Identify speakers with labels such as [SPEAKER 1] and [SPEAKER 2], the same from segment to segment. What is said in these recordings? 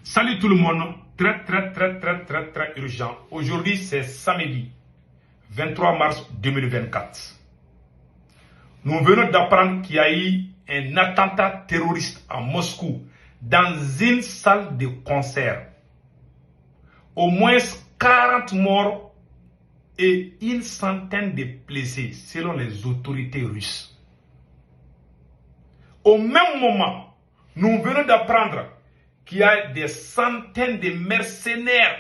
[SPEAKER 1] Salut tout le monde, très urgent. Aujourd'hui c'est samedi 23 mars 2024. Nous venons d'apprendre qu'il y a eu un attentat terroriste à Moscou dans une salle de concert. Au moins 40 morts et une centaine de blessés selon les autorités russes. Au même moment, nous venons d'apprendre qu'il y a des centaines de mercenaires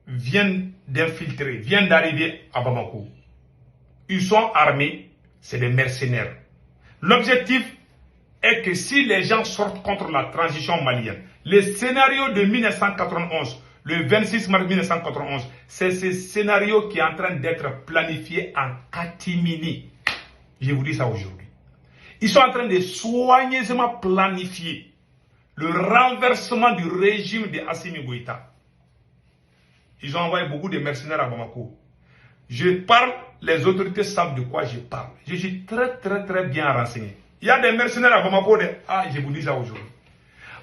[SPEAKER 1] viennent d'infiltrer, viennent d'arriver à Bamako. Ils sont armés, c'est des mercenaires. L'objectif est que si les gens sortent contre la transition malienne, le scénario de 1991, le 26 mars 1991, c'est ce scénario qui est en train d'être planifié en catimini. Je vous dis ça aujourd'hui. Ils sont en train de soigneusement planifier le renversement du régime de Assimi Goïta. Ils ont envoyé beaucoup de mercenaires à Bamako. Je parle, les autorités savent de quoi je parle. Je suis très bien renseigné. Il y a des mercenaires à Bamako. Je vous dis ça aujourd'hui.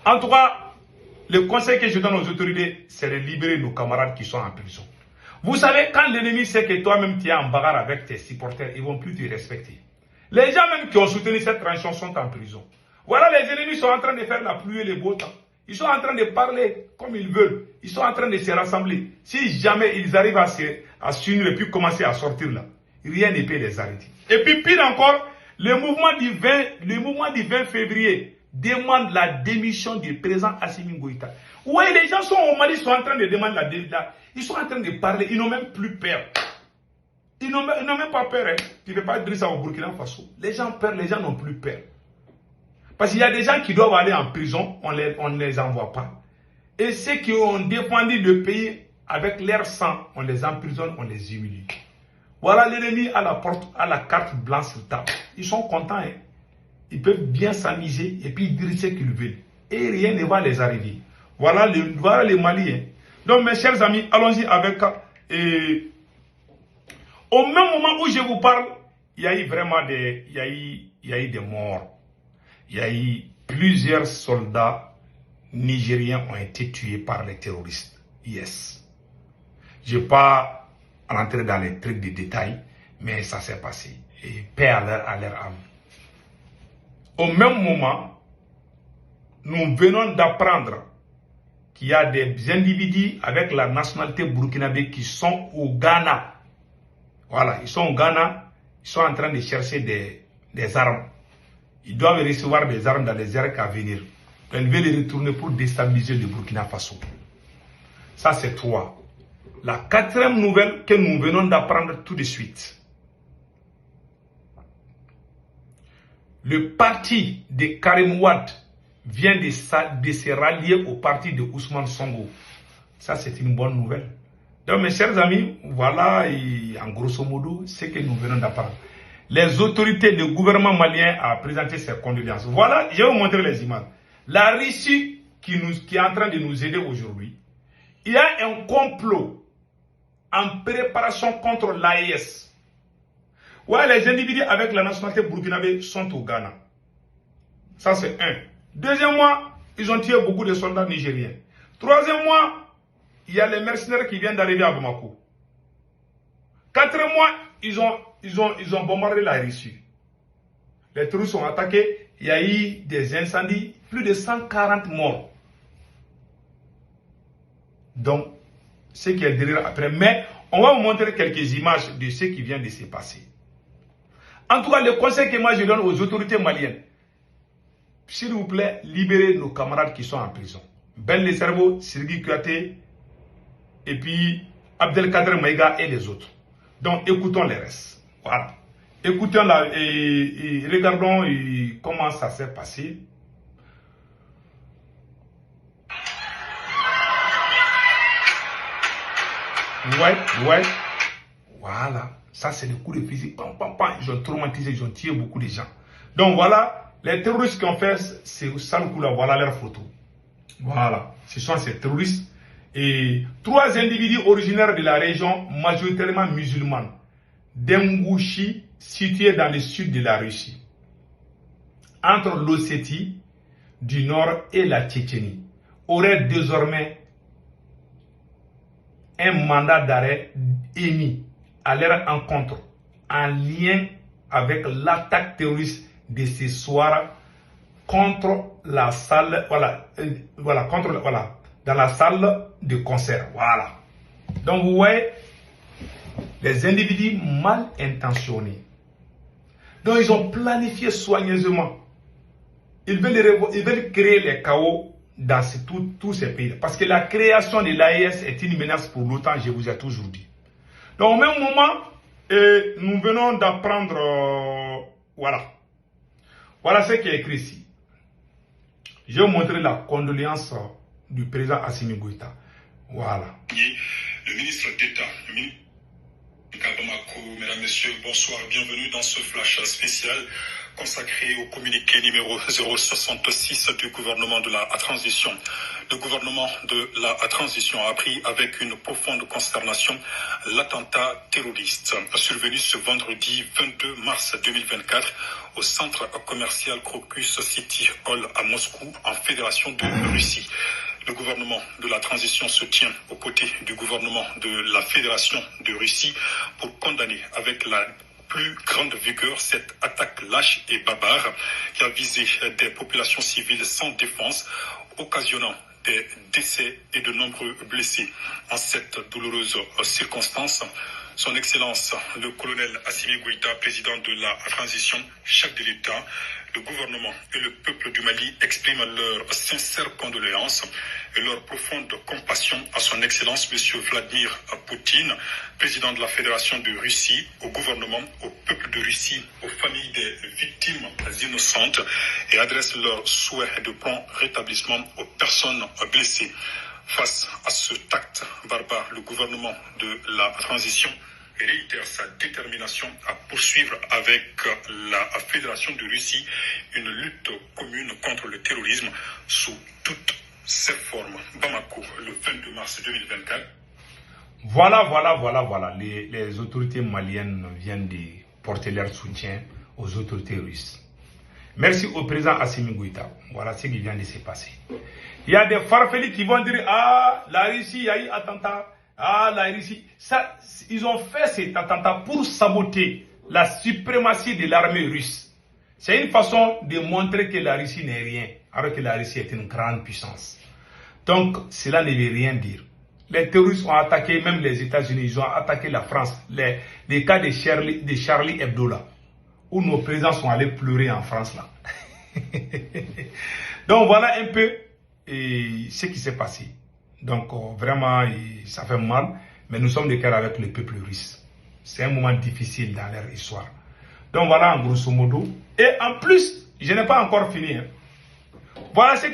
[SPEAKER 1] En tout cas, le conseil que je donne aux autorités, c'est de libérer nos camarades qui sont en prison. Vous savez, quand l'ennemi sait que toi-même tu es en bagarre avec tes supporters, ils ne vont plus te respecter. Les gens même qui ont soutenu cette transition sont en prison. Voilà, les ennemis sont en train de faire la pluie et le beau temps. Ils sont en train de parler comme ils veulent. Ils sont en train de se rassembler. Si jamais ils arrivent à s'unir et puis commencer à sortir là, rien ne peut les arrêter. Et puis pire encore, le mouvement du 20 février demande la démission du président Assimi Goïta. Oui, les gens sont au Mali, sont en train de demander la démission. Ils sont en train de parler, ils n'ont même plus peur. Ils n'ont même pas peur. Hein. Tu ne peux pas dire ça au Burkina Faso. Les gens peur, les gens n'ont plus peur. Parce qu'il y a des gens qui doivent aller en prison, on ne les envoie pas. Et ceux qui ont défendu le pays avec leur sang, on les emprisonne, on les humilie. Voilà l'ennemi à la porte, à la carte blanche sur table. Ils sont contents. Hein. Ils peuvent bien s'amuser et puis dire ce qu'ils veulent. Et rien ne va les arriver. Voilà les Maliens. Donc mes chers amis, allons-y avec... Au même moment où je vous parle, il y a eu vraiment des morts. Il y a eu plusieurs soldats nigériens ont été tués par les terroristes. Yes. Je ne vais pas rentrer dans les trucs de détails, mais ça s'est passé. Et paix à leur âme. Au même moment, nous venons d'apprendre qu'il y a des individus avec la nationalité burkinabé qui sont au Ghana. Voilà, ils sont au Ghana, ils sont en train de chercher des armes. Ils doivent recevoir des armes dans les heures à venir. Ils veulent les retourner pour déstabiliser le Burkina Faso. Ça, c'est 3. La 4e nouvelle que nous venons d'apprendre tout de suite. Le parti de Karim Wade vient de se rallier au parti de Ousmane Sonko. Ça, c'est une bonne nouvelle. Donc, mes chers amis, voilà, en grosso modo, ce que nous venons d'apprendre. Les autorités du gouvernement malien ont présenté ses condoléances. Voilà, je vais vous montrer les images. La Russie qui est en train de nous aider aujourd'hui, il y a un complot en préparation contre l'AES. Ouais, les individus avec la nationalité burkinabé sont au Ghana. Ça, c'est 1. Deuxièmement, ils ont tué beaucoup de soldats nigériens. Troisièmement, il y a les mercenaires qui viennent d'arriver à Bamako. 4e, ils ont bombardé la Russie. Les terroristes ont attaqué, il y a eu des incendies, plus de 140 morts. Donc, ce qui est derrière après. Mais on va vous montrer quelques images de ce qui vient de se passer. En tout cas, le conseil que moi je donne aux autorités maliennes, s'il vous plaît, libérez nos camarades qui sont en prison. Ben Le Cerveau, Sirgi Kouyaté, et puis Abdelkader Maïga et les autres. Donc écoutons les restes. Voilà. Écoutons là et regardons comment ça s'est passé. Ouais. Voilà. Ça c'est le coup de fusil. Ils ont traumatisé, ils ont tué beaucoup de gens. Donc voilà, les terroristes qui ont fait ce sale coup là, voilà leur photo. Voilà. Ce sont ces terroristes. Et 3 individus originaires de la région, majoritairement musulmane, d'Engouchi, située dans le sud de la Russie, entre l'Ossétie, du Nord et la Tchétchénie auraient désormais un mandat d'arrêt émis à leur encontre en lien avec l'attaque terroriste de ce soir contre la salle, dans la salle de concert. Voilà. Donc vous voyez, les individus mal intentionnés. Donc ils ont planifié soigneusement. Ils veulent créer les chaos dans tous ces pays. Parce que la création de l'AES est une menace pour l'OTAN, je vous ai toujours dit. Donc au même moment, nous venons d'apprendre, voilà ce qui est écrit ici. Je vais vous montrer la condoléance du président Assimi Goïta. Voilà.
[SPEAKER 2] Le ministre d'État, Bamako, mesdames, messieurs, bonsoir, bienvenue dans ce flash spécial consacré au communiqué numéro 066 du gouvernement de la transition. Le gouvernement de la transition a appris avec une profonde consternation l'attentat terroriste survenu ce vendredi 22 mars 2024 au centre commercial Crocus City Hall à Moscou en Fédération de Russie. Le gouvernement de la transition se tient aux côtés du gouvernement de la Fédération de Russie pour condamner avec la plus grande vigueur cette attaque lâche et barbare qui a visé des populations civiles sans défense, occasionnant des décès et de nombreux blessés. En cette douloureuse circonstance, Son Excellence, le colonel Assimi Goïta, président de la transition, chef de l'État, le gouvernement et le peuple du Mali expriment leurs sincères condoléances et leur profonde compassion à Son Excellence, M. Vladimir Poutine, président de la Fédération de Russie, au gouvernement, au peuple de Russie, aux familles des victimes innocentes et adressent leurs souhaits de prompt rétablissement aux personnes blessées. Face à ce acte barbare, le gouvernement de la transition réitère sa détermination à poursuivre avec la Fédération de Russie une lutte commune contre le terrorisme sous toutes ses formes. Bamako, le 22 mars 2024.
[SPEAKER 1] Voilà. Les autorités maliennes viennent de porter leur soutien aux autorités russes. Merci au président Assimi Goïta. Voilà ce qui vient de se passer. Il y a des farfelis qui vont dire, ah, la Russie, il y a eu attentat. Ah, la Russie. Ça, ils ont fait cet attentat pour saboter la suprématie de l'armée russe. C'est une façon de montrer que la Russie n'est rien, alors que la Russie est une grande puissance. Donc, cela ne veut rien dire. Les terroristes ont attaqué, même les États-Unis, ils ont attaqué la France. Les cas de Charlie Hebdo, là, où nos présidents sont allés pleurer en France, là. Donc, voilà un peu ce qui s'est passé. Donc, vraiment, ça fait mal, mais nous sommes de cœur avec le peuple russe. C'est un moment difficile dans leur histoire. Donc, voilà, en grosso modo. Et en plus, je n'ai pas encore fini. Hein. Voilà ce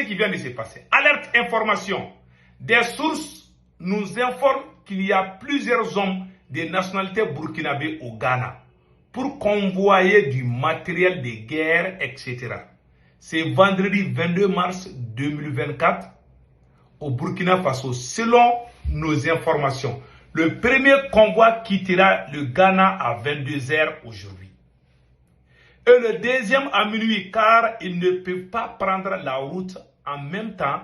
[SPEAKER 1] qui vient de se passer. Alerte information. Des sources nous informent qu'il y a plusieurs hommes de nationalité burkinabé au Ghana pour convoyer du matériel de guerre, etc. C'est vendredi 22 mars 2024 au Burkina Faso. Selon nos informations, le premier convoi quittera le Ghana à 22 h aujourd'hui. Et le deuxième à minuit, car ils ne peuvent pas prendre la route en même temps.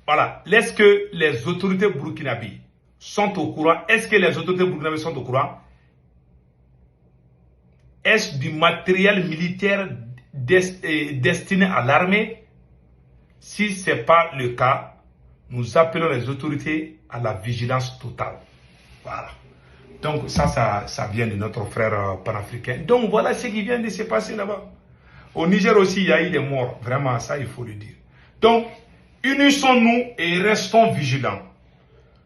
[SPEAKER 1] Voilà. Est-ce que les autorités burkinabées sont au courant? Est-ce que les autorités burkinabées sont au courant? Est-ce du matériel militaire destiné à l'armée? Si ce n'est pas le cas, nous appelons les autorités à la vigilance totale. Voilà. Donc ça vient de notre frère panafricain. Donc voilà ce qui vient de se passer là-bas. Au Niger aussi, il y a eu des morts. Vraiment, ça, il faut le dire. Donc, unissons-nous et restons vigilants.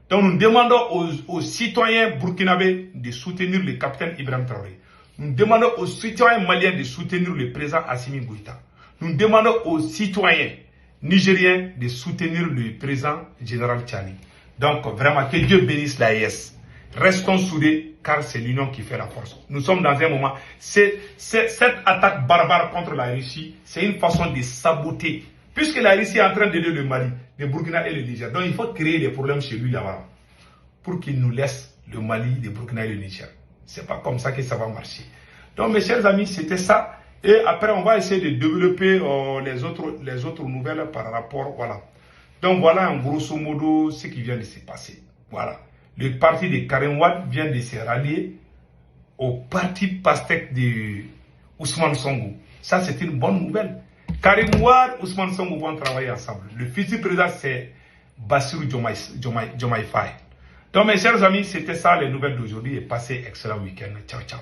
[SPEAKER 1] Donc, nous demandons aux citoyens burkinabés de soutenir le capitaine Ibrahim Traoré. Nous demandons aux citoyens maliens de soutenir le président Assimi Goïta. Nous demandons aux citoyens nigériens de soutenir le président général Tchani. Donc, vraiment, que Dieu bénisse l'AES. Restons soudés, car c'est l'union qui fait la force. Nous sommes dans un moment, cette attaque barbare contre la Russie, c'est une façon de saboter. Puisque la Russie est en train d'aider le Mali, le Burkina et le Niger. Donc, il faut créer des problèmes chez lui là-bas, pour qu'il nous laisse le Mali, le Burkina et le Niger. C'est pas comme ça que ça va marcher. Donc, mes chers amis, c'était ça. Et après, on va essayer de développer les autres nouvelles par rapport, voilà. Donc voilà, en grosso modo, ce qui vient de se passer. Voilà. Le parti de Karim Wade vient de se rallier au parti Pastèque de Ousmane Sonko. Ça, c'est une bonne nouvelle. Karim Wade, Ousmane Sonko vont travailler ensemble. Le futur président, c'est Bassirou Diomaye Faye. Donc, mes chers amis, c'était ça les nouvelles d'aujourd'hui et passez excellent week-end. Ciao, ciao.